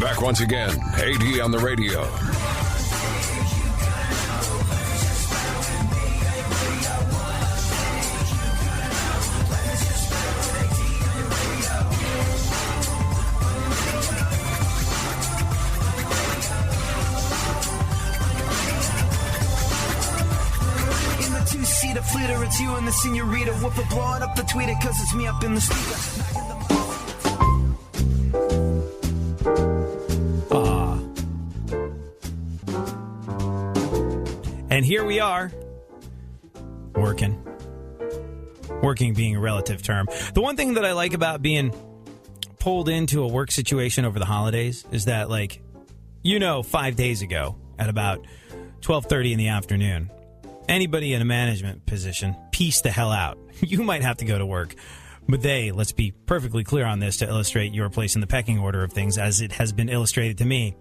Back once again, AD on the radio. See the flitter, it's you and the senorita. Whooper blowing up the tweeter, cause it's me up in the speaker. And here we are, working. Working being a relative term. The one thing that I like about being pulled into a work situation over the holidays is that, 5 days ago at about 12:30 in the afternoon, anybody in a management position, peace the hell out. You might have to go to work. But let's be perfectly clear on this to illustrate your place in the pecking order of things as it has been illustrated to me.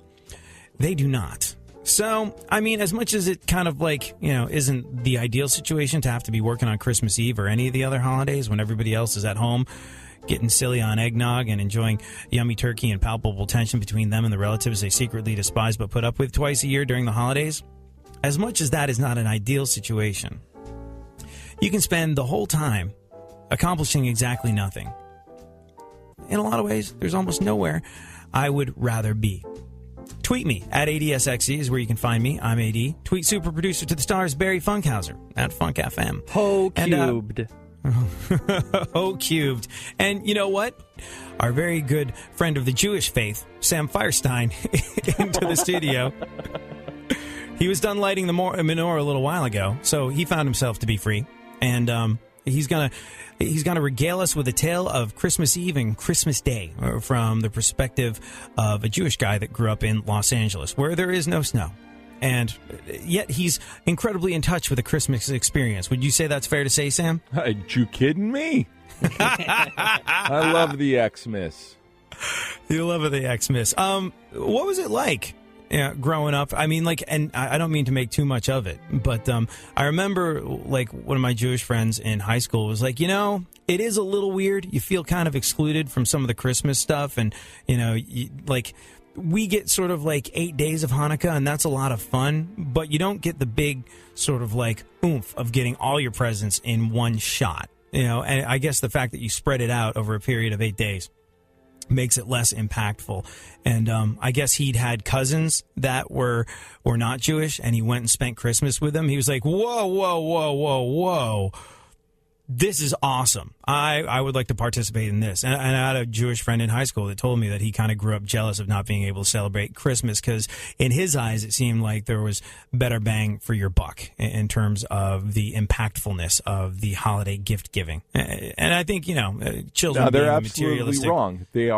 They do not. So, as much as it kind of isn't the ideal situation to have to be working on Christmas Eve or any of the other holidays when everybody else is at home getting silly on eggnog and enjoying yummy turkey and palpable tension between them and the relatives they secretly despise but put up with twice a year during the holidays, as much as that is not an ideal situation, you can spend the whole time accomplishing exactly nothing. In a lot of ways, there's almost nowhere I would rather be. Tweet me at ADSXE is where you can find me. I'm AD. Tweet super producer to the stars, Barry Funkhauser at FunkFM. Ho cubed. Ho cubed. And you know what? Our very good friend of the Jewish faith, Sam Fierstein, into the studio. He was done lighting the menorah a little while ago, so he found himself to be free. And he's gonna regale us with a tale of Christmas Eve and Christmas Day from the perspective of a Jewish guy that grew up in Los Angeles, where there is no snow. And yet he's incredibly in touch with the Christmas experience. Would you say that's fair to say, Sam? Are you kidding me? I love the Xmas. You love the Xmas. What was it like? Growing up, and I don't mean to make too much of it, but I remember, one of my Jewish friends in high school was like, it is a little weird. You feel kind of excluded from some of the Christmas stuff, and, we get sort of 8 days of Hanukkah, and that's a lot of fun, but you don't get the big sort of oomph of getting all your presents in one shot, and I guess the fact that you spread it out over a period of 8 days makes it less impactful. And I guess he'd had cousins that were not Jewish, and he went and spent Christmas with them. He was like, whoa. This is awesome. I would like to participate in this. And I had a Jewish friend in high school that told me that he kind of grew up jealous of not being able to celebrate Christmas because in his eyes it seemed like there was better bang for your buck in terms of the impactfulness of the holiday gift giving. And I think, children they're being absolutely materialistic. wrong. They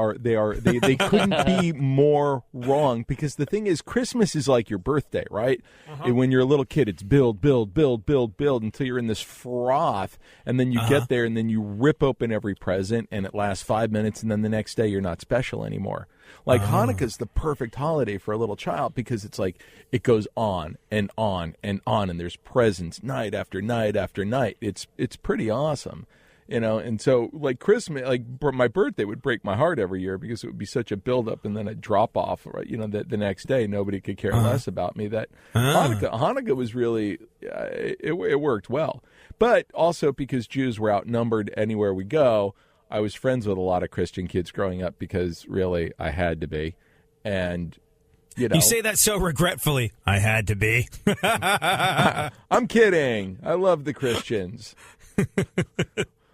couldn't be more wrong because the thing is, Christmas is like your birthday, right? And when you're a little kid, it's build until you're in this froth, and then you get there and then you rip open every present and it lasts 5 minutes and then the next day you're not special anymore. Hanukkah's the perfect holiday for a little child because it's it goes on and on and on, and there's presents night after night after night. It's pretty awesome. And so Christmas, my birthday would break my heart every year because it would be such a buildup and then a drop off, right? The next day, nobody could care less about me. That Hanukkah was really, it worked well. But also because Jews were outnumbered anywhere we go, I was friends with a lot of Christian kids growing up because really I had to be. And, You say that so regretfully. I had to be. I'm kidding. I love the Christians.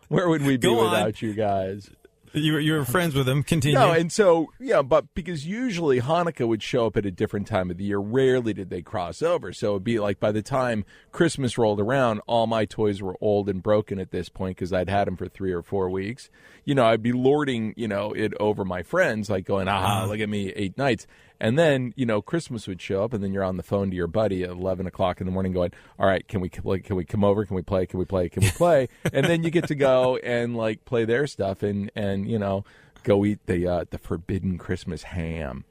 Where would we be without you guys? You were friends with them. Continue. No, and so, but because usually Hanukkah would show up at a different time of the year. Rarely did they cross over. So it'd be by the time Christmas rolled around, all my toys were old and broken at this point because I'd had them for 3 or 4 weeks. I'd be lording, it over my friends, going, look at me, 8 nights. And then, Christmas would show up, and then you're on the phone to your buddy at 11 o'clock in the morning going, all right, can we come over? Can we play? And then you get to go and, play their stuff and go eat the forbidden Christmas ham.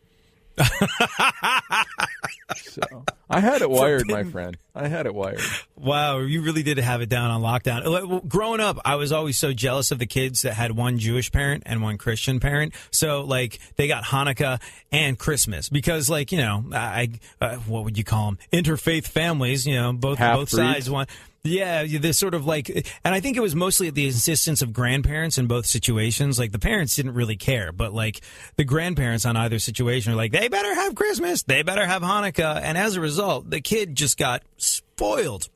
So I had it wired, my friend. I had it wired. Wow, you really did have it down on lockdown. Growing up, I was always so jealous of the kids that had one Jewish parent and one Christian parent. So, like, they got Hanukkah and Christmas because, like, you know, what would you call them? Interfaith families, you know, both sides want. Yeah, this sort of like, and I think it was mostly at the insistence of grandparents in both situations. Like, the parents didn't really care, but like the grandparents on either situation are like, they better have Christmas, they better have Hanukkah, and as a result, the kid just got spoiled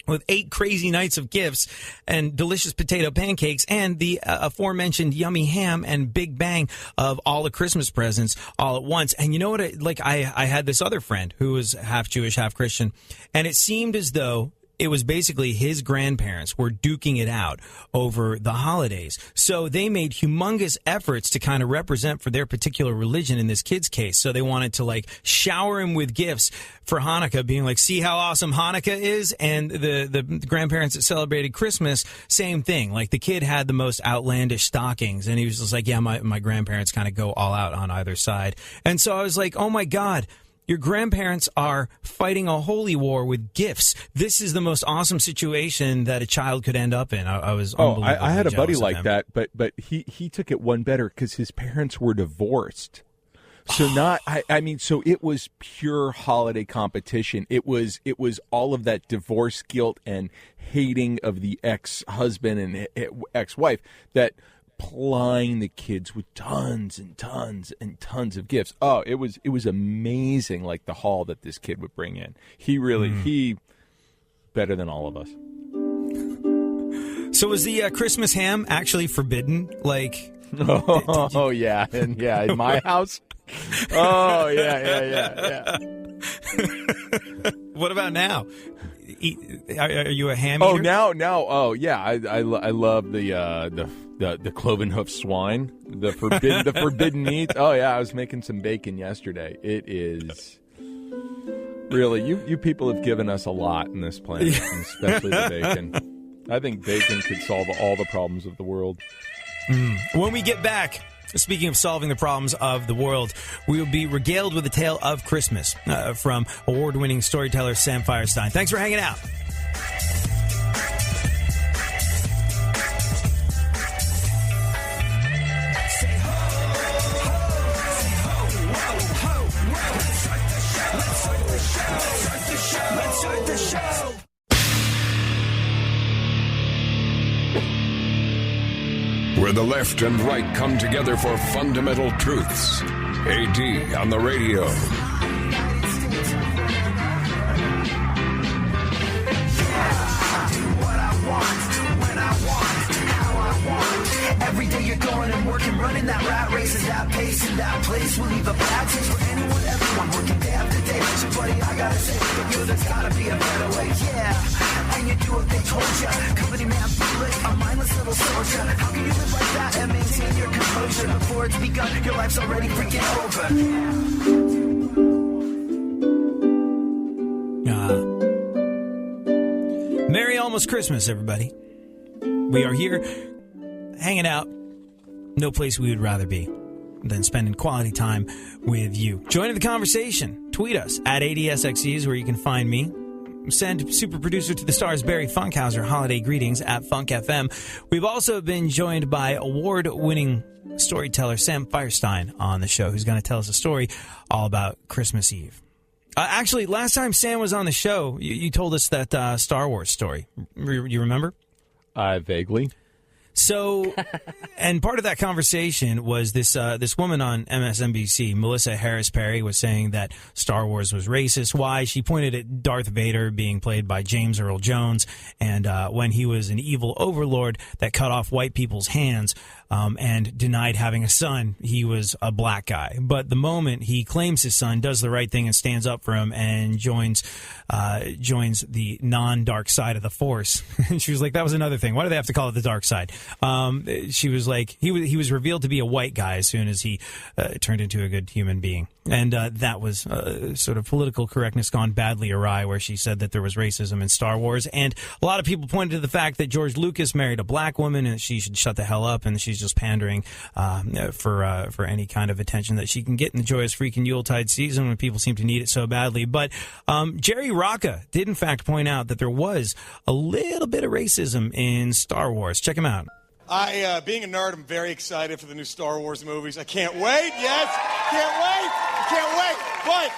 with 8 crazy nights of gifts and delicious potato pancakes and the aforementioned yummy ham and big bang of all the Christmas presents all at once. And you know what? I had this other friend who was half Jewish, half Christian, and it seemed as though it was basically his grandparents were duking it out over the holidays. So they made humongous efforts to kind of represent for their particular religion in this kid's case. So they wanted to like shower him with gifts for Hanukkah, being like, see how awesome Hanukkah is? And the grandparents that celebrated Christmas, same thing. Like the kid had the most outlandish stockings and he was just like, yeah, my grandparents kind of go all out on either side. And so I was like, oh my God. Your grandparents are fighting a holy war with gifts. This is the most awesome situation that a child could end up in. I was unbelievably I had a buddy jealous of like him. that, but he took it one better because his parents were divorced. So so it was pure holiday competition. It was all of that divorce guilt and hating of the ex-husband and ex-wife that plying the kids with tons and tons and tons of gifts. Oh, it was amazing, like the haul that this kid would bring in. He better than all of us. So was the Christmas ham actually forbidden? Like, oh yeah, and yeah, in my house. Oh yeah. What about now? Are you a ham eater? Now. Oh yeah, I love the cloven hoof swine, the forbidden meat. Oh yeah, I was making some bacon yesterday. It is really you people have given us a lot in this planet, and especially the bacon. I think bacon could solve all the problems of the world. When we get back, speaking of solving the problems of the world, we will be regaled with a tale of Christmas from award-winning storyteller Sam Fierstein. Thanks for hanging out. Let's start the show. Where the left and right come together for fundamental truths. AD on the radio. Every day you're going and working, running that rat race and that pace and that place will leave a bad taste for anyone, everyone working day after day. So buddy, I gotta say, for you there's gotta be a better way, yeah. And you do what they told ya, company man, foolish, a mindless little soldier. How can you live like that and maintain your composure before it's begun? Your life's already freaking over. Merry almost Christmas, everybody. We are here hanging out. No place we would rather be than spending quality time with you. Join in the conversation. Tweet us at ADSXEs, where you can find me. Send super producer to the stars Barry Funkhauser holiday greetings at Funk FM. We've also been joined by award-winning storyteller Sam Fierstein on the show, who's going to tell us a story all about Christmas Eve. Actually, last time Sam was on the show, you told us that Star Wars story. You remember? Vaguely. So, and part of that conversation was this woman on MSNBC, Melissa Harris Perry, was saying that Star Wars was racist. Why? She pointed at Darth Vader being played by James Earl Jones, and when he was an evil overlord that cut off white people's hands and denied having a son, he was a black guy. But the moment he claims his son, does the right thing, and stands up for him, and joins the non-dark side of the Force. And she was like, that was another thing. Why do they have to call it the dark side? She was like, he was revealed to be a white guy as soon as he turned into a good human being. And that was sort of political correctness gone badly awry, where she said that there was racism in Star Wars. And a lot of people pointed to the fact that George Lucas married a black woman and she should shut the hell up, and she's just pandering for any kind of attention that she can get in the joyous freaking Yuletide season when people seem to need it so badly. But Jerry Rocca did, in fact, point out that there was a little bit of racism in Star Wars. Check him out. Being a nerd, I'm very excited for the new Star Wars movies. I can't wait. Yes, can't wait. But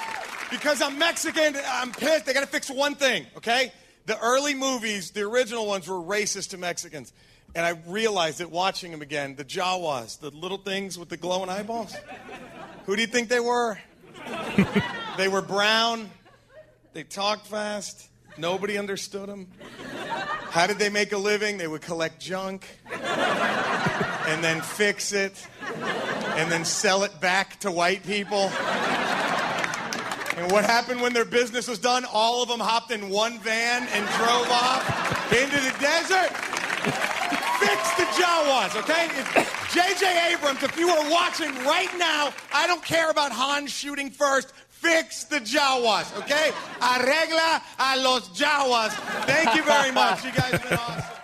because I'm Mexican, I'm pissed. They got to fix one thing, okay? The early movies, the original ones, were racist to Mexicans. And I realized it watching them again. The Jawas, the little things with the glowing eyeballs. Who do you think they were? They were brown. They talked fast. Nobody understood them. How did they make a living? They would collect junk and then fix it and then sell it back to white people. And what happened when their business was done? All of them hopped in one van and drove off into the desert. Fix the Jawas, okay? J.J. Abrams, if you are watching right now, I don't care about Han shooting first. Fix the Jawas, okay? Arregla a los Jawas. Thank you very much. You guys have been awesome.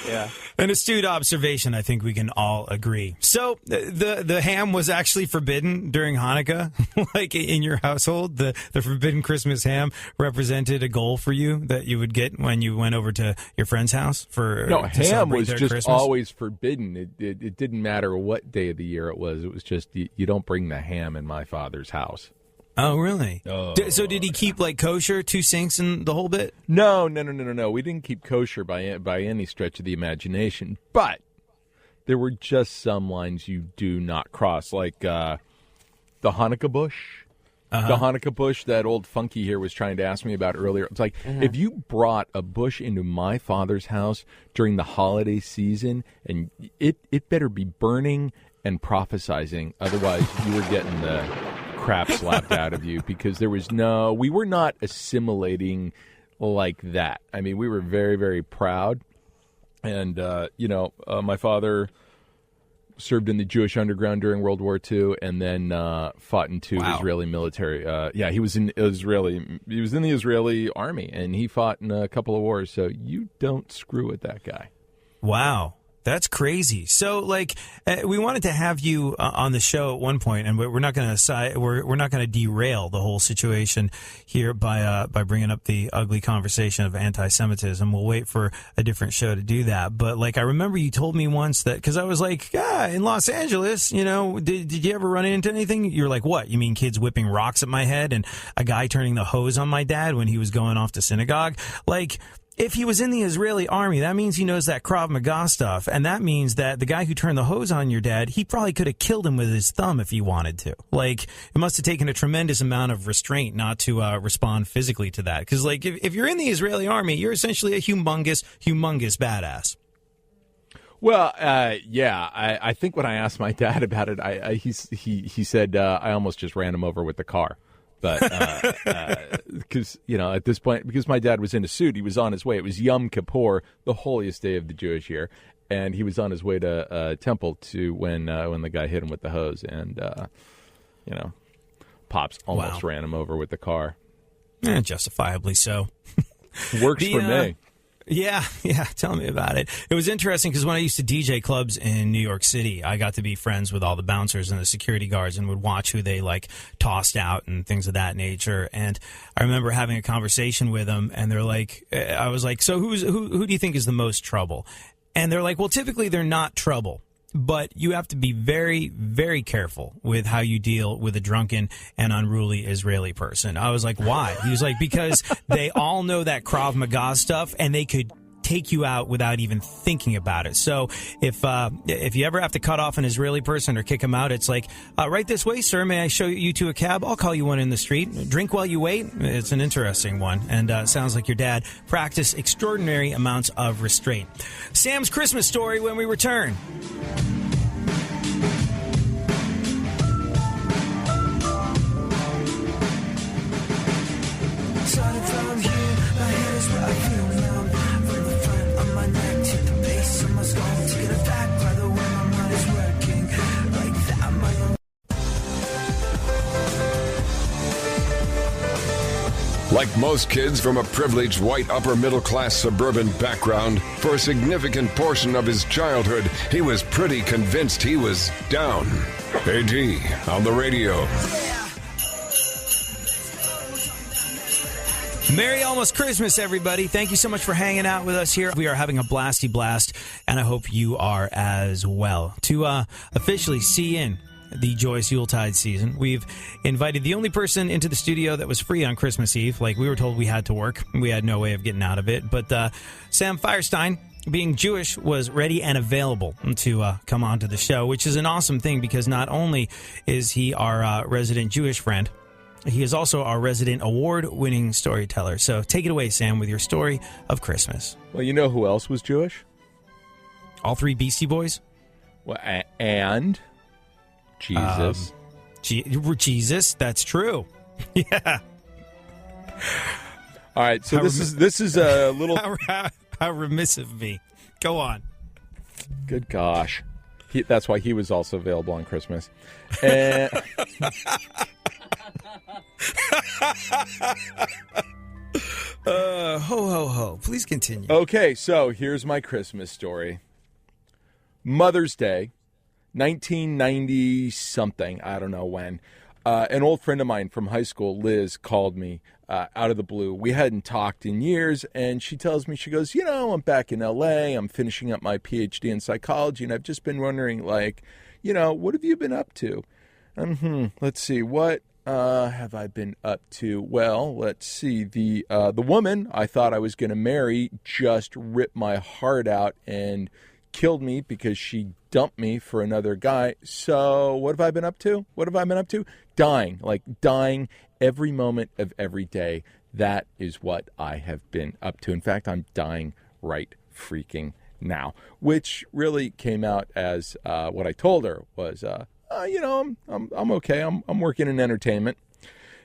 Yeah. An astute observation, I think we can all agree. So the ham was actually forbidden during Hanukkah, like in your household. The forbidden Christmas ham represented a goal for you that you would get when you went over to your friend's house for no to ham was just Christmas. Always forbidden. It didn't matter what day of the year it was. It was just you don't bring the ham in my father's house. Oh, really? Oh. So did he keep, like, kosher, 2 sinks and the whole bit? No. We didn't keep kosher by any stretch of the imagination. But there were just some lines you do not cross, like the Hanukkah bush. Uh-huh. The Hanukkah bush that old Funky here was trying to ask me about earlier. It's like, if you brought a bush into my father's house during the holiday season, and it better be burning and prophesizing, otherwise you were getting the crap slapped out of you, because we were not assimilating like that. I mean, we were very, very proud. And, my father served in the Jewish underground during World War II and then fought in 2 Israeli military. He was in the Israeli army, and he fought in a couple of wars. So you don't screw with that guy. Wow. That's crazy. So, like, we wanted to have you on the show at one point, and we're not going to derail the whole situation here by bringing up the ugly conversation of anti-Semitism. We'll wait for a different show to do that. But, like, I remember you told me once that, because I was like, in Los Angeles, did you ever run into anything? You were like, what? You mean kids whipping rocks at my head and a guy turning the hose on my dad when he was going off to synagogue? Like, if he was in the Israeli army, that means he knows that Krav Maga stuff, and that means that the guy who turned the hose on your dad, he probably could have killed him with his thumb if he wanted to. Like, it must have taken a tremendous amount of restraint not to respond physically to that. Because, like, if you're in the Israeli army, you're essentially a humongous badass. Well, I think when I asked my dad about it, he said I almost just ran him over with the car. But because, at this point, because my dad was in a suit, he was on his way. It was Yom Kippur, the holiest day of the Jewish year. And he was on his way to temple to when the guy hit him with the hose. And, Pops almost ran him over with the car. Justifiably so. Works for me. Yeah, tell me about it. It was interesting because when I used to DJ clubs in New York City, I got to be friends with all the bouncers and the security guards and would watch who they, like, tossed out and things of that nature. And I remember having a conversation with them, and they're like, I was like, so who do you think is the most trouble? And they're like, well, typically they're not trouble. But you have to be very, very careful with how you deal with a drunken and unruly Israeli person. I was like, why? He was like, because they all know that Krav Maga stuff, and they could take you out without even thinking about it. So if you ever have to cut off an Israeli person or kick him out, it's like, right this way, sir. May I show you to a cab? I'll call you one in the street. Drink while you wait. It's an interesting one. And sounds like your dad practiced extraordinary amounts of restraint. Sam's Christmas story when we return. Starting from here, my head is where I feel numb. From the front of my neck to the base of my skull. Like most kids from a privileged white upper-middle-class suburban background, for a significant portion of his childhood, he was pretty convinced he was down. AD on the radio. Merry almost Christmas, everybody. Thank you so much for hanging out with us here. We are having a blasty blast, and I hope you are as well. To officially see in the joyous Yuletide season, we've invited the only person into the studio that was free on Christmas Eve. Like, we were told we had to work. We had no way of getting out of it. But Sam Fierstein, being Jewish, was ready and available to come on to the show, which is an awesome thing because not only is he our resident Jewish friend, he is also our resident award-winning storyteller. So take it away, Sam, with your story of Christmas. Well, you know who else was Jewish? All three Beastie Boys? Well, and Jesus. Jesus, that's true. Yeah. All right, so this is a little... How remiss of me. Go on. Good gosh. That's why he was also available on Christmas. And... Ho, ho, ho. Please continue. Okay, so here's my Christmas story. Mother's Day, 1990-something, I don't know when. An old friend of mine from high school, Liz, called me out of the blue. We hadn't talked in years, and she tells me, she goes, I'm back in L.A., I'm finishing up my PhD in psychology, and I've just been wondering, what have you been up to? Let's see, what have I been up to? Well, let's see. The woman I thought I was going to marry just ripped my heart out and killed me because she dumped me for another guy. So what have I been up to? Dying every moment of every day. That is what I have been up to. In fact, I'm dying right freaking now, which really came out as what I told her was, I'm okay. I'm working in entertainment.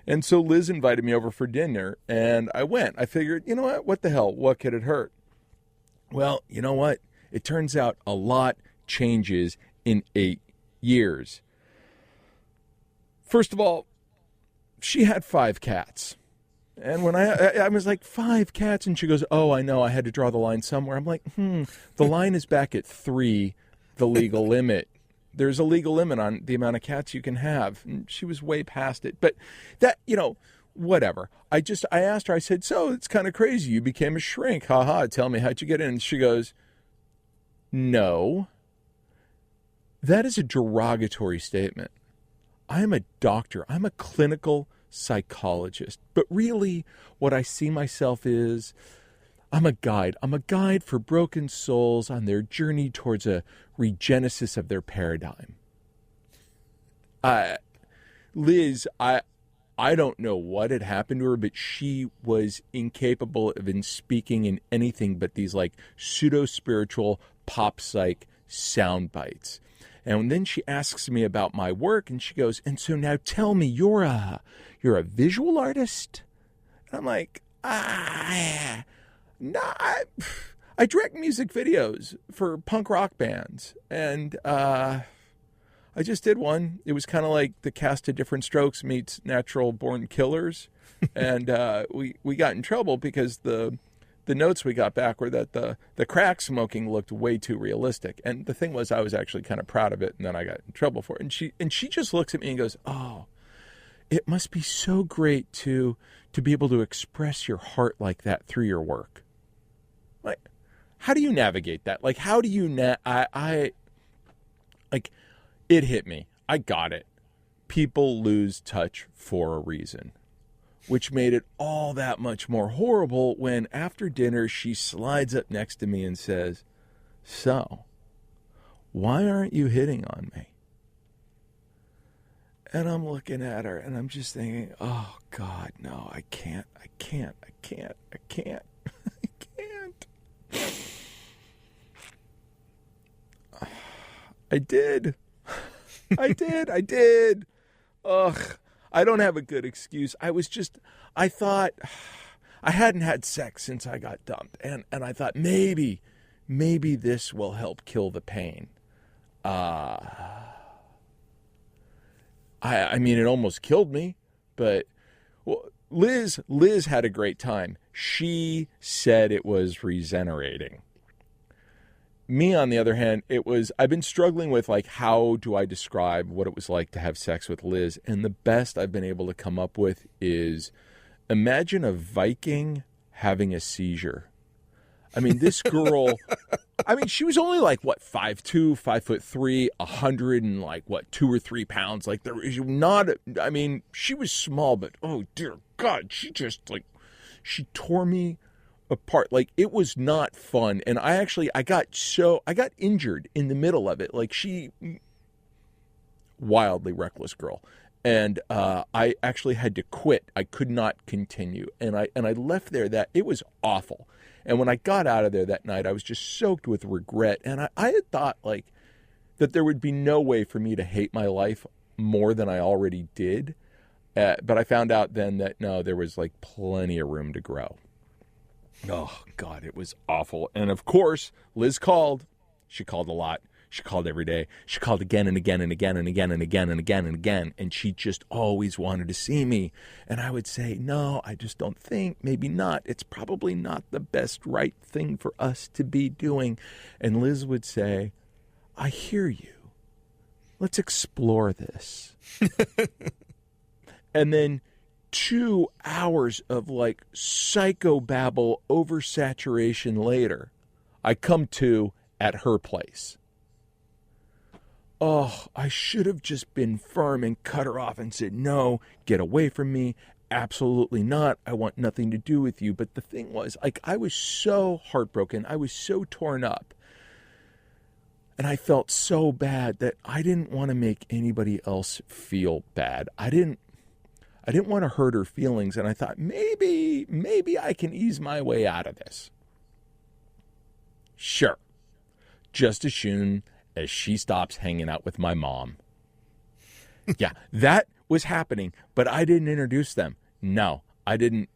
And so Liz invited me over for dinner, and I went. I figured, what the hell? What could it hurt? Well, you know what? It turns out a lot changes in 8 years. First of all, she had 5 cats. And when I was like, 5 cats? And she goes, oh, I know. I had to draw the line somewhere. I'm like, the line is back at 3, the legal limit. There's a legal limit on the amount of cats you can have. And she was way past it. But that, whatever. I asked her, I said, so it's kind of crazy. You became a shrink. Ha. Tell me, how'd you get in? And she goes, no. That is a derogatory statement. I am a doctor. I'm a clinical psychologist. But really, what I see myself is, I'm a guide. I'm a guide for broken souls on their journey towards a regenesis of their paradigm. Liz, I don't know what had happened to her, but she was incapable of speaking in anything but these pseudo-spiritual pop psych sound bites. And then she asks me about my work, and she goes, and so now tell me, you're a visual artist? And I'm like, no, I direct music videos for punk rock bands, and I just did one. It was kind of like the Cast of Different Strokes meets Natural Born Killers, and we got in trouble because the notes we got back were that the crack smoking looked way too realistic, and the thing was I was actually kind of proud of it, and then I got in trouble for it. And she just looks at me and goes, "Oh, it must be so great to be able to express your heart like that through your work." Like, how do you navigate that? Like, how do you it hit me. I got it. People lose touch for a reason, which made it all that much more horrible when after dinner she slides up next to me and says, "So, why aren't you hitting on me?" And I'm looking at her and I'm just thinking, oh God, no, I can't. I did. Ugh. I don't have a good excuse. I thought I hadn't had sex since I got dumped. And I thought maybe this will help kill the pain. I mean, it almost killed me, but well, Liz had a great time. She said it was regenerating. Me, on the other hand, I've been struggling with, like, how do I describe what it was like to have sex with Liz? And the best I've been able to come up with is, imagine a Viking having a seizure. I mean, this girl, she was only like, 5'2", 5'3", 100 and like, 2 or 3 pounds. Like, there was not, she was small, but oh dear God, she just she tore me apart. Like, it was not fun. And I got injured in the middle of it. Like, she, wildly reckless girl. And I actually had to quit. I could not continue. And I left there it was awful. And when I got out of there that night, I was just soaked with regret. And I had thought, like, that there would be no way for me to hate my life more than I already did. But I found out then that, no, there was, like, plenty of room to grow. Oh, God, it was awful. And, of course, Liz called. She called a lot. She called every day. She called again and again and again and again and again and again and again. And she just always wanted to see me. And I would say, no, I just don't think, maybe not. It's probably not the best right thing for us to be doing. And Liz would say, I hear you. Let's explore this. And then 2 hours of, like, psychobabble oversaturation later, I come to at her place. Oh, I should have just been firm and cut her off and said, no, get away from me. Absolutely not. I want nothing to do with you. But the thing was, like, I was so heartbroken. I was so torn up. And I felt so bad that I didn't want to make anybody else feel bad. I didn't want to hurt her feelings. And I thought, maybe I can ease my way out of this. Sure. Just as soon as she stops hanging out with my mom. Yeah, that was happening, but I didn't introduce them. No, I didn't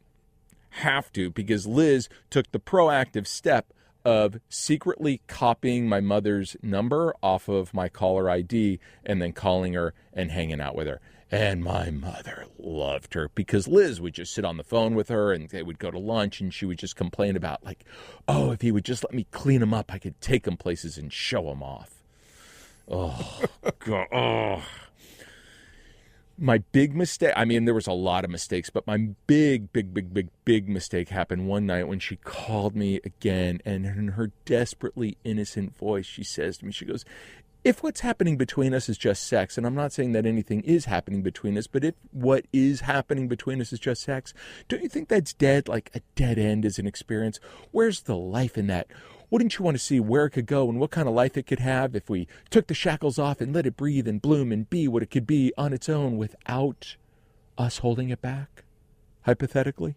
have to, because Liz took the proactive step of secretly copying my mother's number off of my caller ID and then calling her and hanging out with her. And my mother loved her, because Liz would just sit on the phone with her and they would go to lunch, and she would just complain about, like, oh, if he would just let me clean him up, I could take him places and show him off. Oh, God. Oh. My big mistake, there was a lot of mistakes, but my big mistake happened one night when she called me again, and in her desperately innocent voice, she says to me, she goes, if what's happening between us is just sex, and I'm not saying that anything is happening between us, but if what is happening between us is just sex, don't you think that's dead? Like a dead end is an experience? Where's the life in that? Wouldn't you want to see where it could go and what kind of life it could have if we took the shackles off and let it breathe and bloom and be what it could be on its own without us holding it back, hypothetically?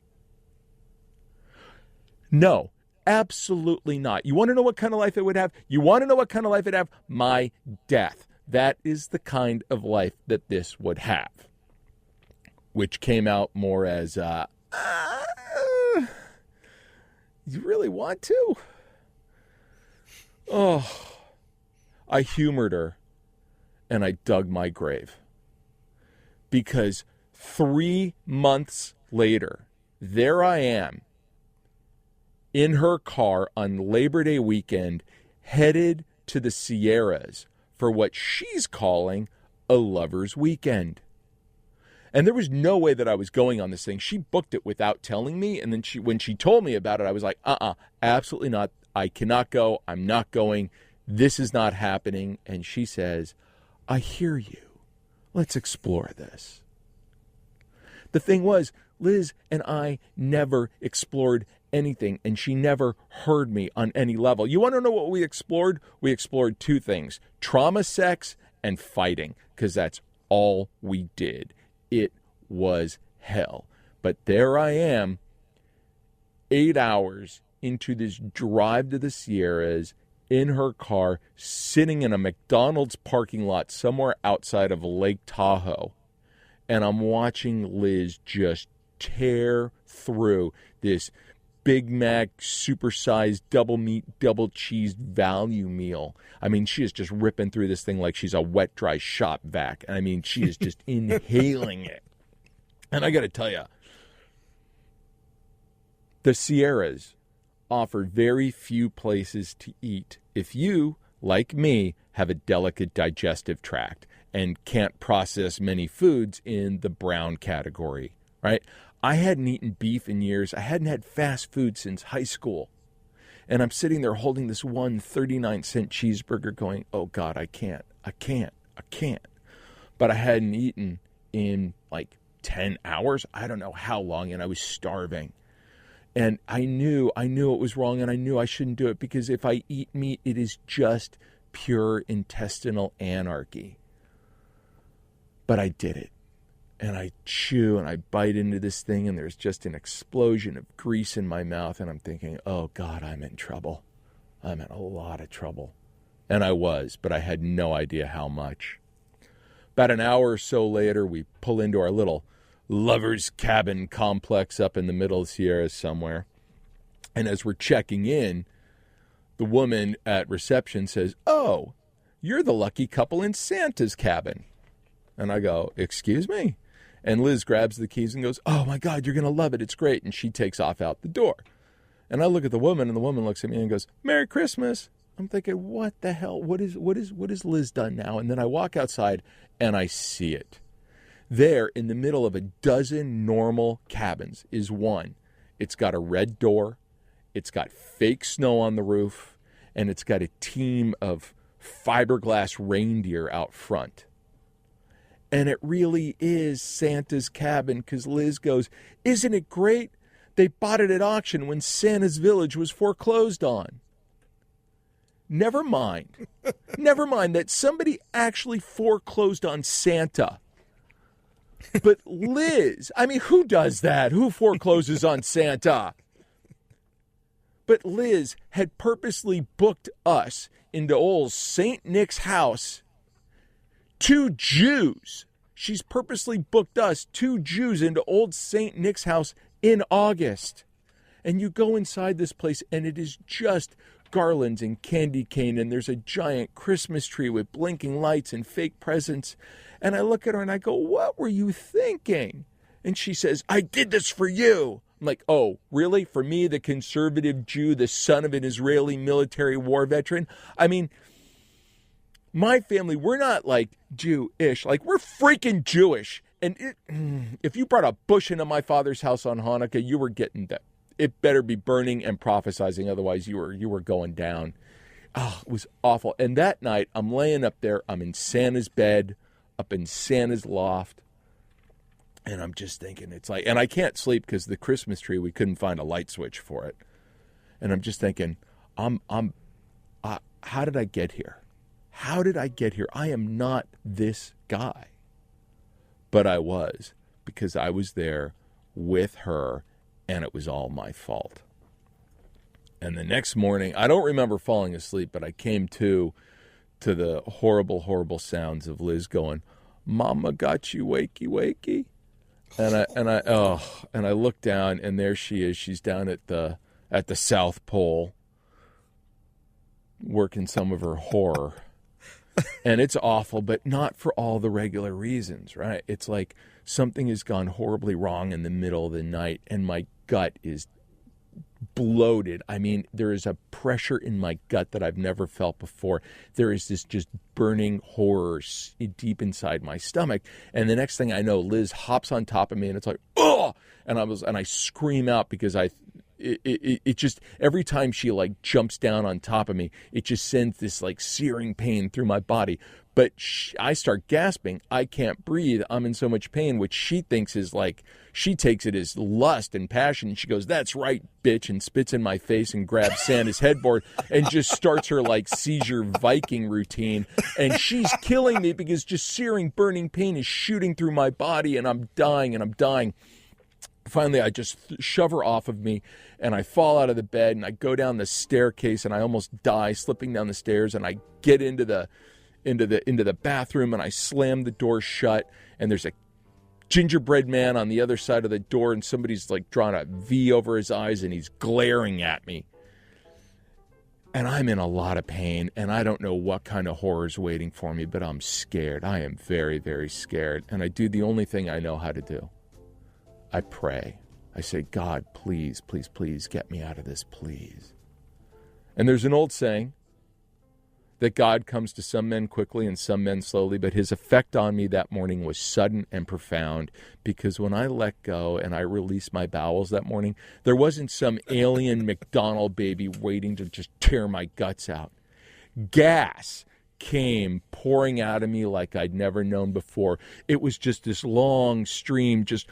No, absolutely not. You want to know what kind of life it would have? You want to know what kind of life it'd have? My death. That is the kind of life that this would have. Which came out more as, you really want to? Oh, I humored her and I dug my grave. Because 3 months later, there I am in her car on Labor Day weekend, headed to the Sierras for what she's calling a lover's weekend. And there was no way that I was going on this thing. She booked it without telling me. And then when she told me about it, I was like, absolutely not. I cannot go. I'm not going. This is not happening. And she says, I hear you. Let's explore this. The thing was, Liz and I never explored anything, and she never heard me on any level. You want to know what we explored? We explored 2 things: trauma sex and fighting, because that's all we did. It was hell. But there I am, 8 hours into this drive to the Sierras in her car, sitting in a McDonald's parking lot somewhere outside of Lake Tahoe. And I'm watching Liz just tear through this Big Mac, supersized, double meat, double cheese value meal. She is just ripping through this thing like she's a wet, dry shop vac. She is just inhaling it. And I got to tell you, The Sierras offer very few places to eat if you, like me, have a delicate digestive tract and can't process many foods in the brown category, right? I hadn't eaten beef in years. I hadn't had fast food since high school. And I'm sitting there holding this one 39-cent cheeseburger going, oh, God, I can't. But I hadn't eaten in like 10 hours. I don't know how long, and I was starving. And I knew it was wrong, and I knew I shouldn't do it because if I eat meat, it is just pure intestinal anarchy. But I did it. And I chew and I bite into this thing, and there's just an explosion of grease in my mouth, and I'm thinking, oh, God, I'm in trouble. I'm in a lot of trouble. And I was, but I had no idea how much. About an hour or so later, we pull into our little lover's cabin complex up in the middle of the Sierras somewhere. And as we're checking in, the woman at reception says, oh, you're the lucky couple in Santa's cabin. And I go, excuse me? And Liz grabs the keys and goes, oh, my God, you're going to love it. It's great. And she takes off out the door. And I look at the woman, and the woman looks at me and goes, Merry Christmas. I'm thinking, what the hell? What is Liz done now? And then I walk outside, and I see it. There, in the middle of a dozen normal cabins, is one. It's got a red door. It's got fake snow on the roof. And it's got a team of fiberglass reindeer out front. And it really is Santa's cabin because Liz goes, isn't it great? They bought it at auction when Santa's village was foreclosed on. Never mind that somebody actually foreclosed on Santa. But Liz, I mean, who does that? Who forecloses on Santa? But Liz had purposely booked us into old St. Nick's house. 2 Jews. She's purposely booked us, 2 Jews, into old St. Nick's house in August. And you go inside this place, and it is just garlands and candy cane, and there's a giant Christmas tree with blinking lights and fake presents. And I look at her, and I go, what were you thinking? And she says, I did this for you. I'm like, oh, really? For me, the conservative Jew, the son of an Israeli military war veteran? I mean, my family, we're not like Jewish. Like, we're freaking Jewish. And if you brought a bush into my father's house on Hanukkah, you were getting that. It better be burning and prophesizing. Otherwise, you were going down. Oh, it was awful. And that night, I'm laying up there. I'm in Santa's bed, up in Santa's loft. And I'm just thinking, it's like, and I can't sleep because the Christmas tree, we couldn't find a light switch for it. And I'm just thinking, how did I get here? How did I get here? I am not this guy. But I was, because I was there with her, and it was all my fault. And the next morning, I don't remember falling asleep, but I came to the horrible, horrible sounds of Liz going, Mama got you wakey, wakey. And I look down, and there she is. She's down at the South Pole working some of her horror. And it's awful, but not for all the regular reasons, right? It's like something has gone horribly wrong in the middle of the night, and my gut is bloated. I mean, there is a pressure in my gut that I've never felt before. There is this just burning horror deep inside my stomach. And the next thing I know, Liz hops on top of me, and it's like, oh! And I scream out because it just, every time she like jumps down on top of me, it just sends this like searing pain through my body. But I start gasping. I can't breathe. I'm in so much pain, which she thinks is like, she takes it as lust and passion. And she goes, that's right, bitch, and spits in my face and grabs Santa's headboard and just starts her like seizure Viking routine. And she's killing me because just searing, burning pain is shooting through my body, and I'm dying. Finally, I just shove her off of me, and I fall out of the bed, and I go down the staircase, and I almost die slipping down the stairs, and I get into the bathroom, and I slam the door shut, and there's a gingerbread man on the other side of the door, and somebody's like drawn a V over his eyes, and he's glaring at me. And I'm in a lot of pain, and I don't know what kind of horror is waiting for me, but I'm scared. I am very, very scared, and I do the only thing I know how to do. I pray. I say, God, please, please, please get me out of this, please. And there's an old saying that God comes to some men quickly and some men slowly, but his effect on me that morning was sudden and profound, because when I let go and I released my bowels that morning, there wasn't some alien McDonald baby waiting to just tear my guts out. Gas came pouring out of me like I'd never known before. It was just this long stream, just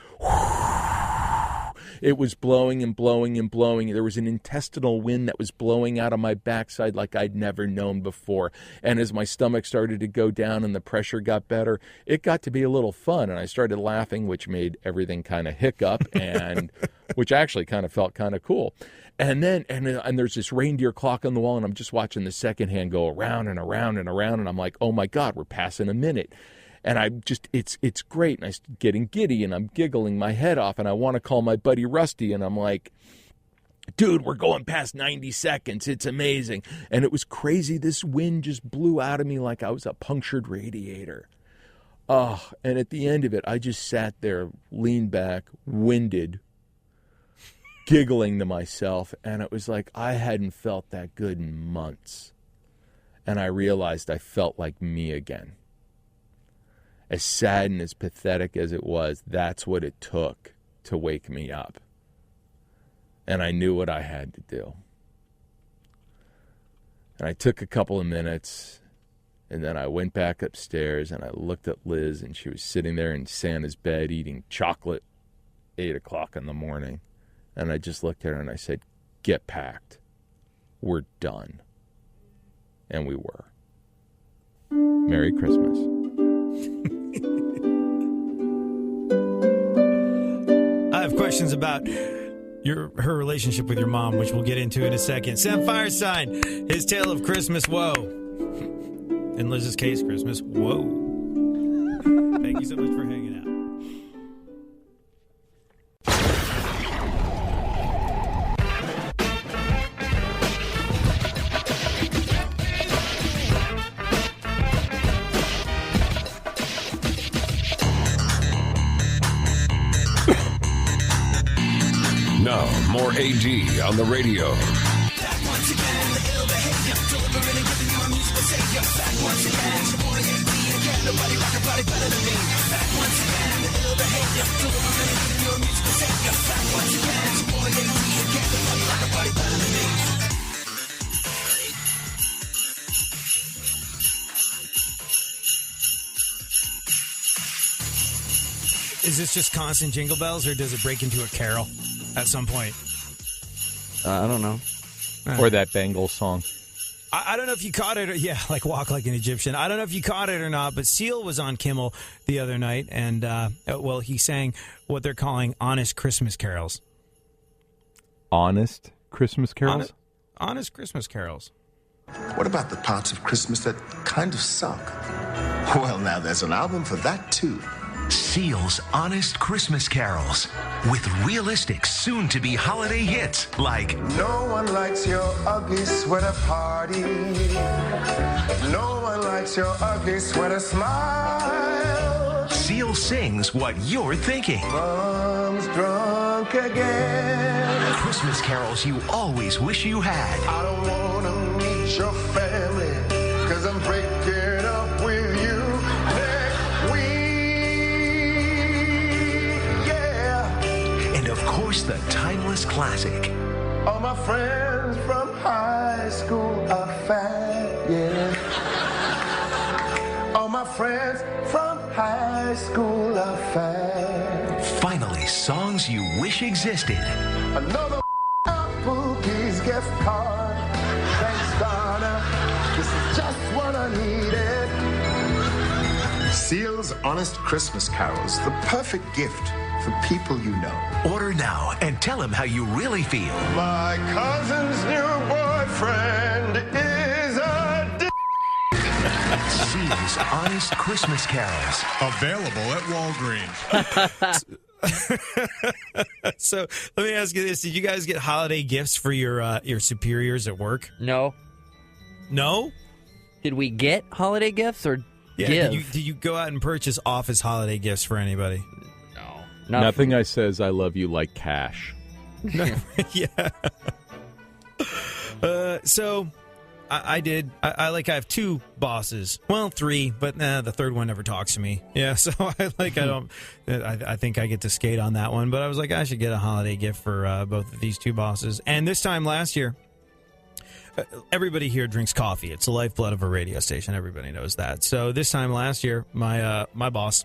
it was blowing and blowing and blowing. There was an intestinal wind that was blowing out of my backside like I'd never known before. And as my stomach started to go down and the pressure got better, it got to be a little fun. And I started laughing, which made everything kind of hiccup, and which actually kind of felt kind of cool. And then, and there's this reindeer clock on the wall, and I'm just watching the second hand go around and around and around, and I'm like, oh my God, we're passing a minute. And I'm just, it's great. And I'm getting giddy and I'm giggling my head off. And I want to call my buddy Rusty. And I'm like, dude, we're going past 90 seconds. It's amazing. And it was crazy. This wind just blew out of me like I was a punctured radiator. Oh, and at the end of it, I just sat there, leaned back, winded, giggling to myself. And it was like I hadn't felt that good in months. And I realized I felt like me again. As sad and as pathetic as it was, that's what it took to wake me up. And I knew what I had to do. And I took a couple of minutes, and then I went back upstairs, and I looked at Liz, and she was sitting there in Santa's bed eating chocolate 8 o'clock in the morning. And I just looked at her, and I said, get packed. We're done. And we were. Merry Christmas. I have questions about her relationship with your mom, which we'll get into in a second. Sam Fierstein, his tale of Christmas woe. In Liz's case, Christmas woe. Thank you so much for hanging out. Now, more AD on the radio. Back once again, the ill behavior, delivering and giving you a musical savior. Back once again, the boy again, nobody rock a body better than me. Back once again, the ill behavior, delivering and giving you a musical savior. Back once again, the boy again, nobody rock a body better than me. Is this just constant jingle bells, or does it break into a carol at some point? I don't know. Or that Bengals song. I don't know if you caught it. Like Walk Like an Egyptian. I don't know if you caught it or not, but Seal was on Kimmel the other night, and, he sang what they're calling honest Christmas carols. Honest Christmas carols? Honest Christmas carols. What about the parts of Christmas that kind of suck? Well, now there's an album for that, too. Seal's Honest Christmas Carols, with realistic, soon-to-be holiday hits like No one likes your ugly sweater party. No one likes your ugly sweater smile. Seal Sings What You're Thinking. Mom's drunk again. Christmas carols you always wish you had. I don't want to meet your family, 'cause I'm breaking up with you next week. Yeah. And of course, the timeless classic. All my friends from high school are fat, yeah. All my friends from high school are fat. Finally, songs you wish existed. Another Applebee's gift card. Thanks, Donna. This is just what I needed. Seal's Honest Christmas Carols, the perfect gift for people you know. Order now and tell him how you really feel. My cousin's new boyfriend is a dick. Seal's Honest Christmas Carols. Available at Walgreens. So let me ask you this: did you guys get holiday gifts for your superiors at work? No. No. Did we get holiday gifts or Yeah. give? Did you go out and purchase office holiday gifts for anybody? Nothing I says I love you like cash. Yeah. So I did. I have two bosses. Well, three, but the third one never talks to me. Yeah, so I think I get to skate on that one. But I was like, I should get a holiday gift for both of these two bosses. And this time last year, everybody here drinks coffee. It's the lifeblood of a radio station. Everybody knows that. So this time last year, my boss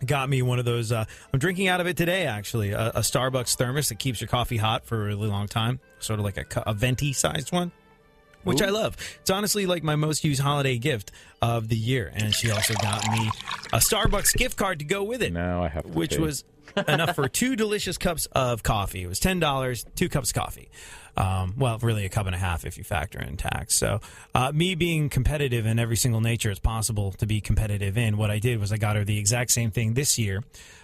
got me one of those. I'm drinking out of it today, actually. A Starbucks thermos that keeps your coffee hot for a really long time. Sort of like a venti-sized one, which I love. It's honestly like my most used holiday gift of the year. And she also got me a Starbucks gift card to go with it. Now I have to which was enough for 2 delicious cups of coffee. It was $10, 2 cups of coffee. Well, really a cup and a half if you factor in tax. So me being competitive in every single nature it's possible to be competitive in, what I did was I got her the exact same thing this year.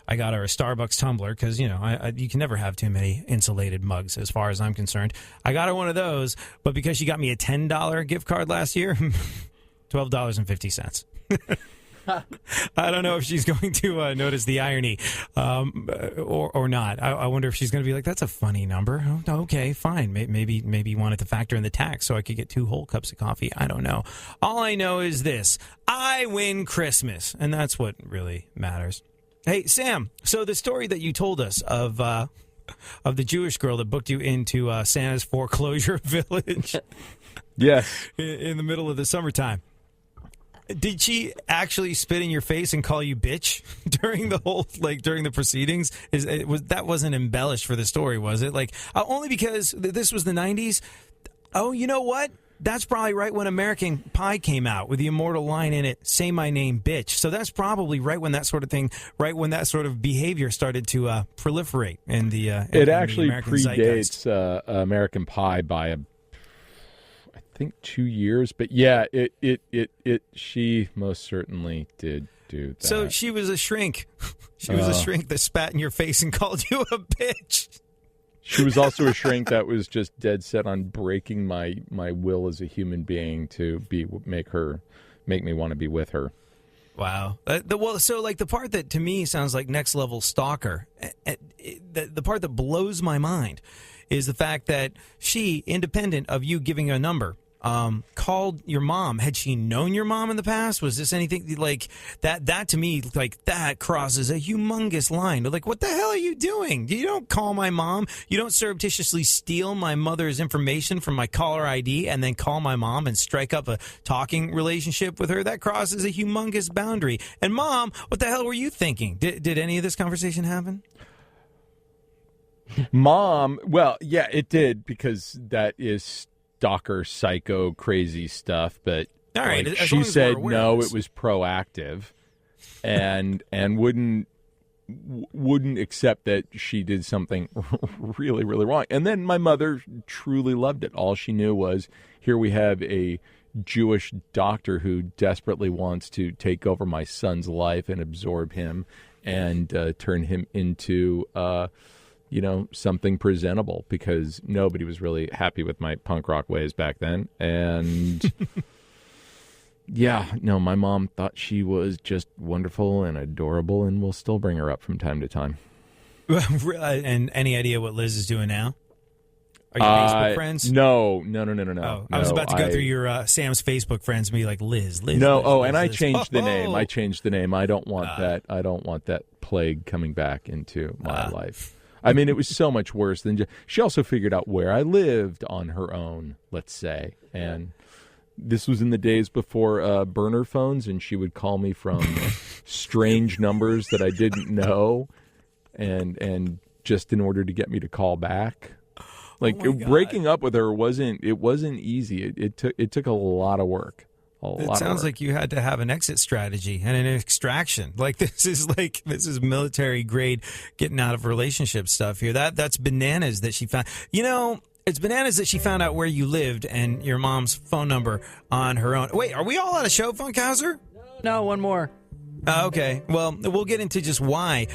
I got her a Starbucks tumbler because, you can never have too many insulated mugs as far as I'm concerned. I got her one of those, but because she got me a $10 gift card last year, $12.50. I don't know if she's going to notice the irony or not. I wonder if she's going to be like, that's a funny number. Oh, okay, fine. Maybe you wanted to factor in the tax so I could get 2 whole cups of coffee. I don't know. All I know is this. I win Christmas, and that's what really matters. Hey, Sam, so the story that you told us of the Jewish girl that booked you into Santa's foreclosure village yes, in the middle of the summertime. Did she actually spit in your face and call you bitch during the proceedings? That wasn't embellished for the story, was it? Only because this was the 90s. Oh, you know what? That's probably right when American Pie came out with the immortal line in it, "Say my name, bitch." So that's probably right when that sort of behavior started to proliferate in the it actually American predates American Pie by I think 2 years, but yeah, she most certainly did do that. So she was a shrink. She was a shrink that spat in your face and called you a bitch. She was also a shrink that was just dead set on breaking my will as a human being to make me want to be with her. Wow. The part that to me sounds like next level stalker, the part that blows my mind is the fact that she, independent of you giving a number, called your mom. Had she known your mom in the past? Was this anything like that? That to me, that crosses a humongous line. Like, what the hell are you doing? You don't call my mom. You don't surreptitiously steal my mother's information from my caller ID and then call my mom and strike up a talking relationship with her. That crosses a humongous boundary. And Mom, what the hell were you thinking? Did any of this conversation happen? Mom, well, yeah, it did, because that is stalker, psycho, crazy stuff. But all right, she said no, it was proactive, and wouldn't accept that she did something really, really wrong. And then my mother truly loved it. All she knew was, here we have a Jewish doctor who desperately wants to take over my son's life and absorb him and turn him into something presentable, because nobody was really happy with my punk rock ways back then. And my mom thought she was just wonderful and adorable, and we'll still bring her up from time to time. And any idea what Liz is doing now? Are you Facebook friends? No. Oh, I was about to go through your Sam's Facebook friends and be like, Liz. No, Liz, and I Liz. changed the name. I changed the name. I don't want that. I don't want that plague coming back into my life. I mean, it was so much worse than she also figured out where I lived on her own, let's say. And this was in the days before burner phones, and she would call me from strange numbers that I didn't know, and just in order to get me to call back. Breaking up with her wasn't easy. It took a lot of work. It sounds like you had to have an exit strategy and an extraction. This is military grade getting out of relationship stuff here. That's bananas that she found. It's bananas that she found out where you lived and your mom's phone number on her own. Wait, are we all on a show, Funkhauser? No, one more. Okay. Well, we'll get into just why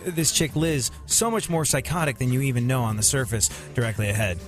this chick Liz so much more psychotic than you even know on the surface directly ahead.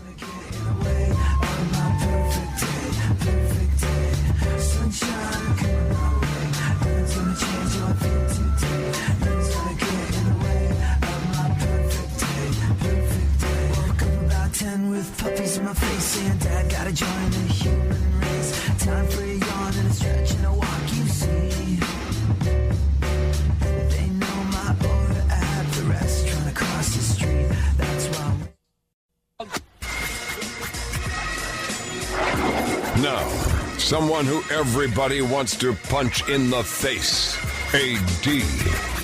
Someone who everybody wants to punch in the face. AD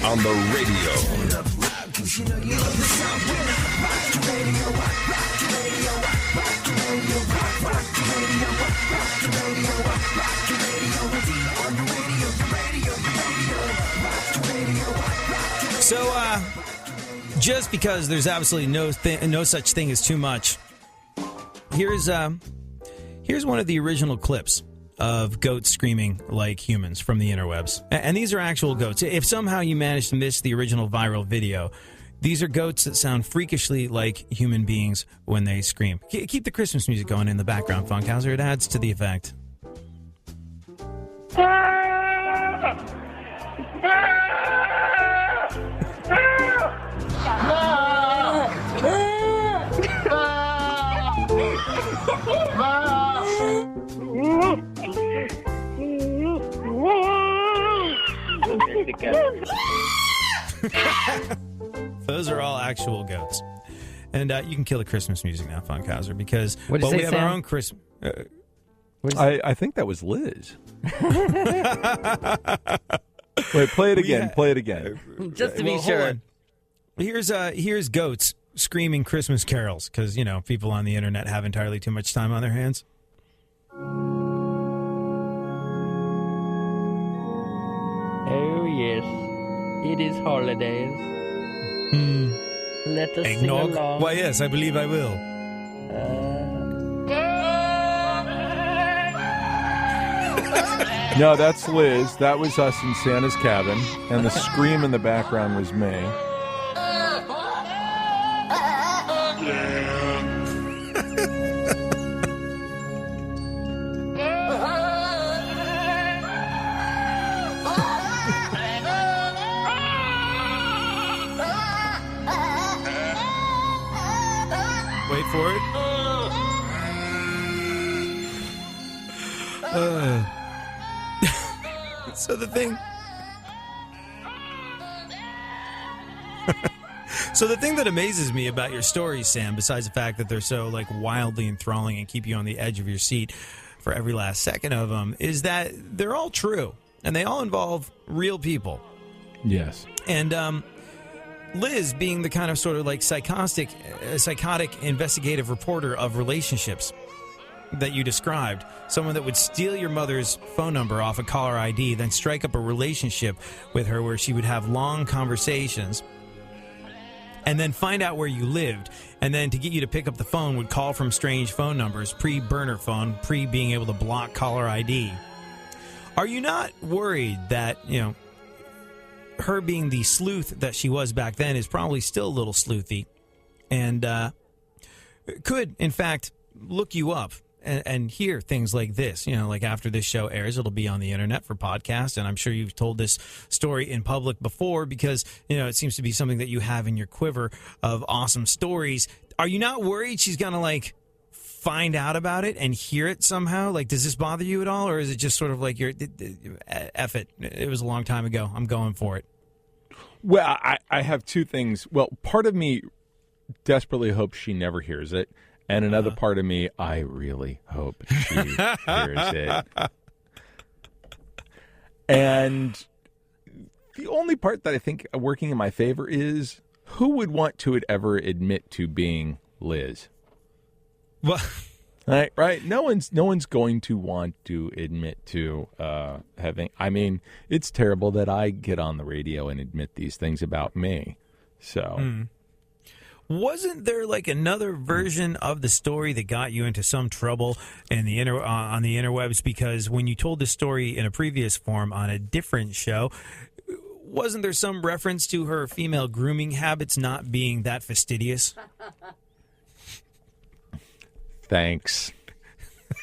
on the radio. So, just because there's absolutely no such thing as too much, here's one of the original clips of goats screaming like humans from the interwebs. And these are actual goats. If somehow you managed to miss the original viral video, these are goats that sound freakishly like human beings when they scream. Keep the Christmas music going in the background, Funkhauser. It adds to the effect. Those are all actual goats. And you can kill the Christmas music now, Funkhauser, because we have our own Christmas. I think that was Liz. Wait, play it again. Play it again. Just to be sure. Here's goats screaming Christmas carols because, people on the internet have entirely too much time on their hands. Oh, yes. It is holidays. Let us Eggnog? sing along. Why, yes, I believe I will. No, that's Liz. That was us in Santa's cabin. And the scream in the background was me. Wait for it. So the thing... So the thing that amazes me about your stories, Sam, besides the fact that they're so wildly enthralling and keep you on the edge of your seat for every last second of them, is that they're all true and they all involve real people. Yes. And Liz being the kind of sort of psychotic investigative reporter of relationships that you described, someone that would steal your mother's phone number off a caller ID, then strike up a relationship with her where she would have long conversations, and then find out where you lived, and then to get you to pick up the phone would call from strange phone numbers, pre-burner phone, pre-being able to block caller ID. Are you not worried that, her being the sleuth that she was back then is probably still a little sleuthy and could, in fact, look you up and hear things like this? After this show airs, it'll be on the internet for podcast, and I'm sure you've told this story in public before because, it seems to be something that you have in your quiver of awesome stories. Are you not worried she's going to, find out about it and hear it somehow? Does this bother you at all, or is it just sort of you're, F it, it was a long time ago, I'm going for it? Well, I have two things. Well, part of me desperately hopes she never hears it. And another part of me, I really hope she hears it. And the only part that I think working in my favor is who would want to ever admit to being Liz? Well, right. No one's going to want to admit to having. I mean, it's terrible that I get on the radio and admit these things about me. So. Wasn't there another version of the story that got you into some trouble in the on the interwebs? Because when you told the story in a previous form on a different show, wasn't there some reference to her female grooming habits not being that fastidious? Thanks.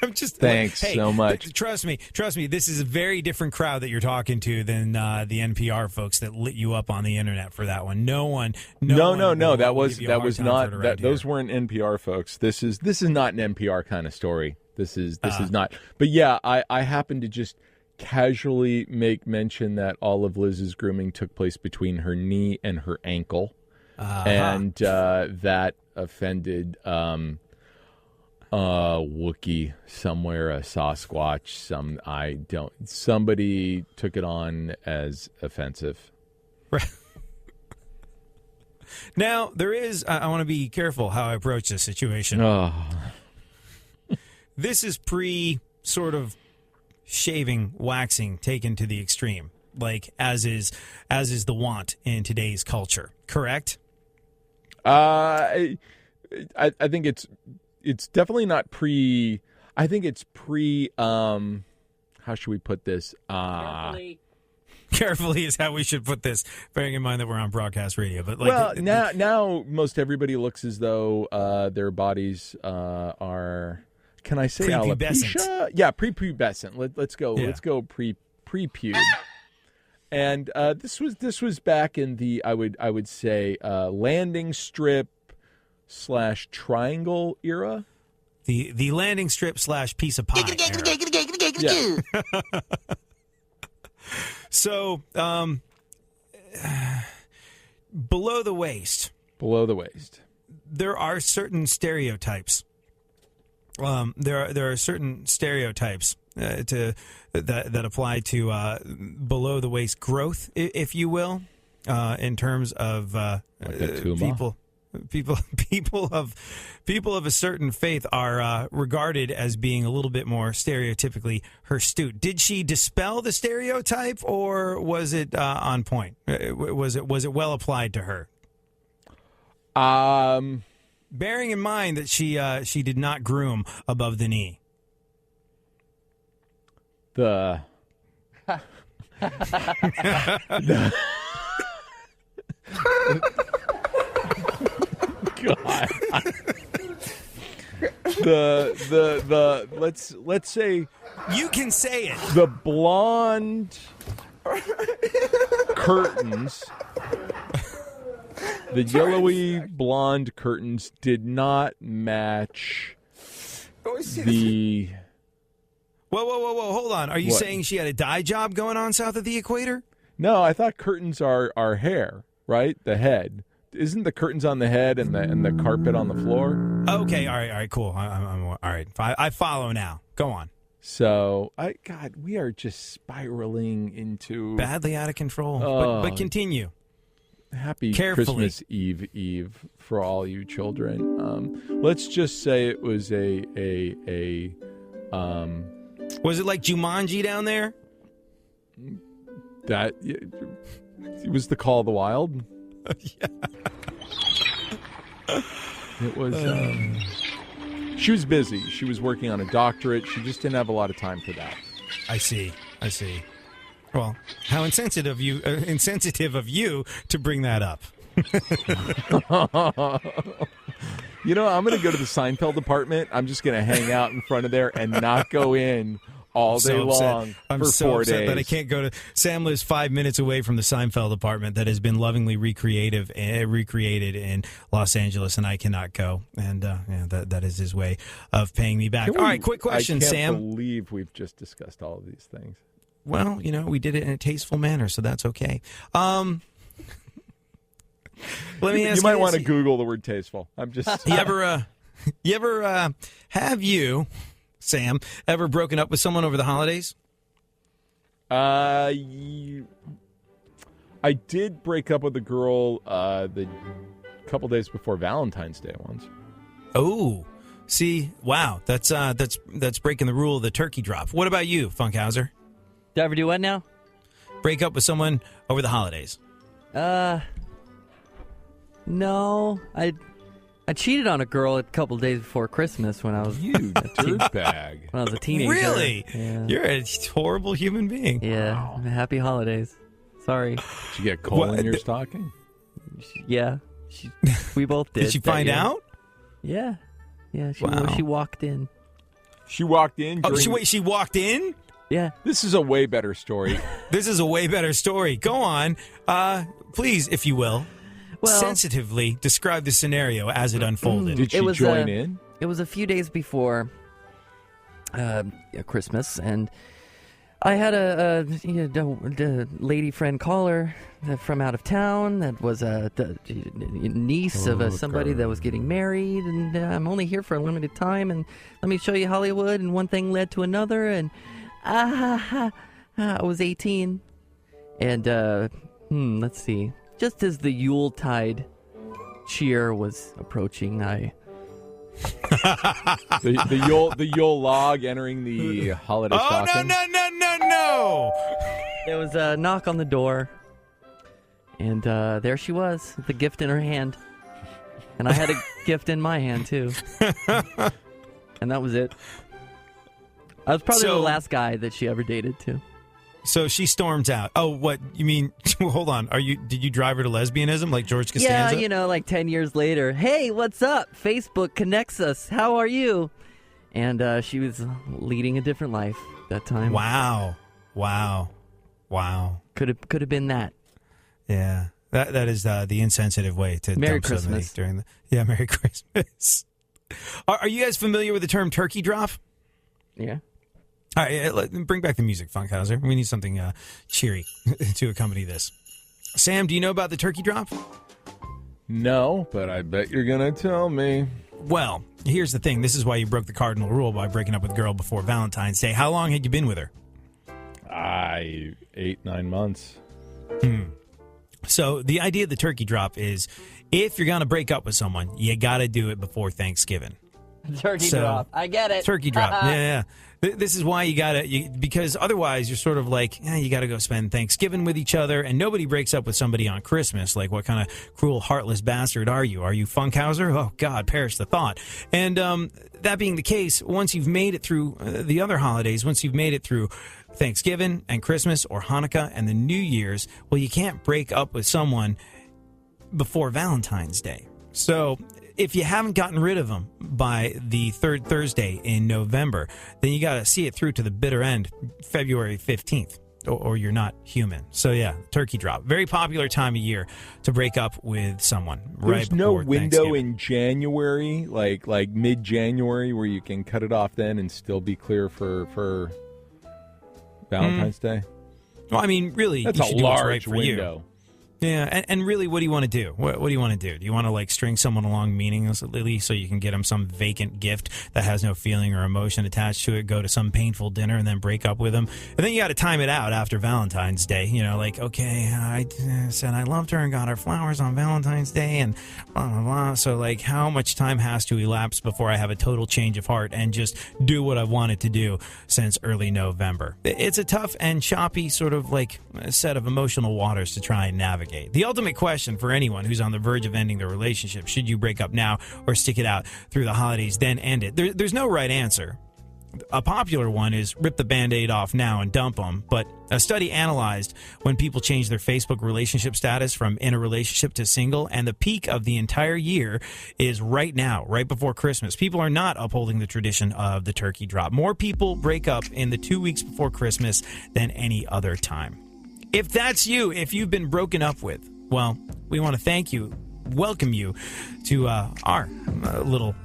I'm just thanks so much. Trust me. This is a very different crowd that you're talking to than the NPR folks that lit you up on the internet for that one. No. That was not that. Those weren't NPR folks. This is not an NPR kind of story. This is not. But yeah, I happened to just casually make mention that all of Liz's grooming took place between her knee and her ankle, and that offended. Wookiee somewhere, a Sasquatch. Somebody took it on as offensive. Now, there is, I want to be careful how I approach this situation. This is sort of shaving, waxing taken to the extreme, like as is the want in today's culture, correct? I think it's definitely not pre. I think it's pre. How should we put this? Carefully is how we should put this, bearing in mind that we're on broadcast radio. But now most everybody looks as though their bodies are. Can I say alopecia? Yeah, prepubescent. Let's go. Yeah. Let's go pre-pube. And this was back in the I would say landing strip / triangle era. The landing strip / piece of pie. Yeah. So below the waist. Below the waist. There are certain stereotypes. There are certain stereotypes that apply to below the waist growth, if you will, in terms of people of a certain faith are regarded as being a little bit more stereotypically hirsute. Did she dispel the stereotype, or was it on point? Was it well applied to her? Bearing in mind that she did not groom above the knee. God. Let's say you can say it. The blonde curtains, the yellowy blonde curtains did not match the. Whoa! Hold on. Are you saying she had a dye job going on south of the equator? No, I thought curtains are hair, right? The head. Isn't the curtains on the head and the carpet on the floor? Okay, all right, cool. I'm all right. I follow now. Go on. So, we are just spiraling into badly out of control. But continue. Happy Carefully. Christmas Eve for all you children. Let's just say it was a was it like Jumanji down there? That it was the Call of the Wild. Yeah. It was. She was busy. She was working on a doctorate. She just didn't have a lot of time for that. I see. Well, how insensitive of you to bring that up. You know, I'm going to go to the Seinfeld apartment. I'm just going to hang out in front of there and not go in all day long for 4 days. That I can't go to. Sam lives 5 minutes away from the Seinfeld apartment that has been lovingly recreated in Los Angeles, and I cannot go. And that is his way of paying me back. All right, quick question, Sam. I can't believe we've just discussed all of these things. Well, we did it in a tasteful manner, so that's okay. Let me ask you might want to Google the word tasteful. I'm just. You ever have you, Sam, ever broken up with someone over the holidays? I did break up with a girl the couple days before Valentine's Day once. Oh, see, wow, that's breaking the rule of the turkey drop. What about you, Funkhauser? Did I ever do what now? Break up with someone over the holidays? No, I cheated on a girl a couple days before Christmas when I was dirtbag. When I was a teenager. Really? Yeah. You're a horrible human being. Yeah. Wow. Happy holidays. Sorry. Did you get coal in your stocking? Yeah. We both did. Did she find out? Yeah. Yeah. She walked in. She walked in? She walked in? Yeah. This is a way better story. Go on. Please, if you will. Well, sensitively describe the scenario as it unfolded. Did she join in? It was a few days before Christmas, and I had a lady friend caller from out of town that was a niece of somebody that was getting married, and I'm only here for a limited time, and let me show you Hollywood, and one thing led to another, and I was 18, and let's see, just as the Yuletide cheer was approaching, the Yule log entering the holiday stocking. No! There was a knock on the door, and there she was, with the gift in her hand. And I had a gift in my hand, too. And that was it. I was probably the last guy that she ever dated, too. So she storms out. Oh, what? You mean, hold on. Did you drive her to lesbianism like George Costanza? Yeah, like 10 years later. Hey, what's up? Facebook connects us. How are you? And she was leading a different life that time. Wow. Could have been that. Yeah. That is the insensitive way to Merry dump somebody Christmas. during the... Yeah, Merry Christmas. Are you guys familiar with the term turkey drop? Yeah. All right, bring back the music, Funkhauser. We need something cheery to accompany this. Sam, do you know about the turkey drop? No, but I bet you're going to tell me. Well, here's the thing. This is why you broke the cardinal rule by breaking up with a girl before Valentine's Day. How long had you been with her? 8-9 months. So the idea of the turkey drop is if you're going to break up with someone, you got to do it before Thanksgiving. Turkey drop. I get it. Turkey drop. Yeah. This is why you got to, because otherwise you're sort of like, you got to go spend Thanksgiving with each other, and nobody breaks up with somebody on Christmas. Like, what kind of cruel, heartless bastard are you? Are you Funkhauser? Oh, God, perish the thought. And that being the case, once you've made it through the other holidays, once you've made it through Thanksgiving and Christmas or Hanukkah and the New Year's, well, you can't break up with someone before Valentine's Day. So if you haven't gotten rid of them by the third Thursday in November, then you got to see it through to the bitter end, February 15th, or you're not human. So, yeah, turkey drop. Very popular time of year to break up with someone. There's no window in January, like mid-January, where you can cut it off then and still be clear for Valentine's Day? Well, I mean, really, that's you a should do what's right large for window. You. Yeah, and really, what do you want to do? What do you want to do? Do you want to, like, string someone along meaninglessly so you can get them some vacant gift that has no feeling or emotion attached to it, go to some painful dinner, and then break up with them? And then you got to time it out after Valentine's Day. You know, like, okay, I said I loved her and got her flowers on Valentine's Day and blah, blah, blah. So, like, how much time has to elapse before I have a total change of heart and just do what I wanted to do since early November? It's a tough and choppy sort of, like, set of emotional waters to try and navigate. The ultimate question for anyone who's on the verge of ending their relationship, should you break up now or stick it out through the holidays, then end it? There's no right answer. A popular one is rip the Band-Aid off now and dump them. But a study analyzed when people change their Facebook relationship status from in a relationship to single, and the peak of the entire year is right now, right before Christmas. People are not upholding the tradition of the turkey drop. More people break up in the 2 weeks before Christmas than any other time. If that's you, if you've been broken up with, well, we want to thank you, welcome you to our little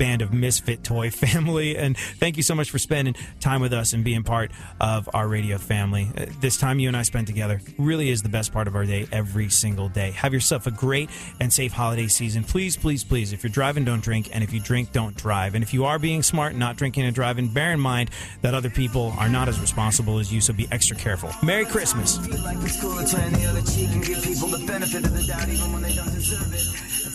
band of misfit toy family, and thank you so much for spending time with us and being part of our radio family. This time you and I spend together really is the best part of our day every single day. Have yourself a great and safe holiday season. Please, please, please, if you're driving, don't drink, and if you drink, don't drive. And if you are being smart and not drinking and driving, bear in mind that other people are not as responsible as you, so be extra careful. Merry Christmas. Like the school, turn the other cheek and give people the benefit of the doubt even when they don't deserve it.